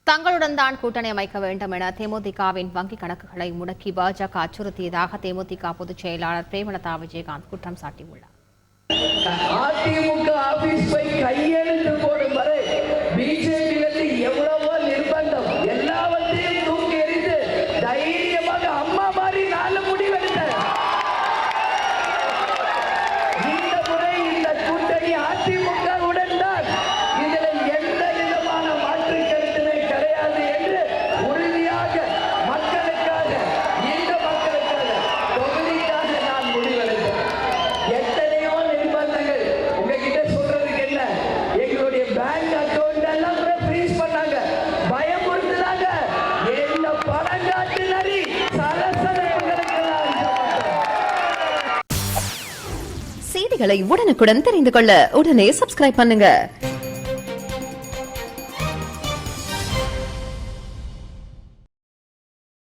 தங்களுடன் தான் கூட்டணி அமைக்க வேண்டும் என தேமுதிகவின் வங்கிக் கணக்குகளை முடக்கி பாஜக அச்சுறுத்தியதாக தேமுதிக பொதுச் செயலாளர் பிரேமலதா விஜயகாந்த் குற்றம் சாட்டியுள்ளார். அதிமுக ஆபீஸ் போய் கையெழுத்து போடும் வரை பிஜேபியிலிருந்து எவ்வளவோ நிர்பந்தம் எல்லாவற்றையும் தூக்கி எறிந்து தைரியமாக அம்மா மாதிரி நாலு முடிவெடுத்தார். இந்த முறை இந்த கூட்டணி அதிமுகவுடன் தான், இதில் எந்த விதமான மாற்று கருத்துமே கிடையாது என்று உறுதியாக மக்களுக்காக, இந்த மக்களுக்காக, தொகுதிக்காக நான் முடிவெடுத்தேன். எத்தனையோ நிர்பந்தங்கள் உங்ககிட்ட சொல்றதுக்கு என்ன, எங்களுடைய பேங்க் அக்கவுண்ட் எல்லாம் கூட ஃப்ரீஸ் பண்ணாங்க, பயமுறுத்துனாங்க. எந்த பணங்காட்டு நரி செய்திகளை உடனுக்குடன் தெரிந்து கொள்ள உடனே சப்ஸ்கிரைப் பண்ணுங்க.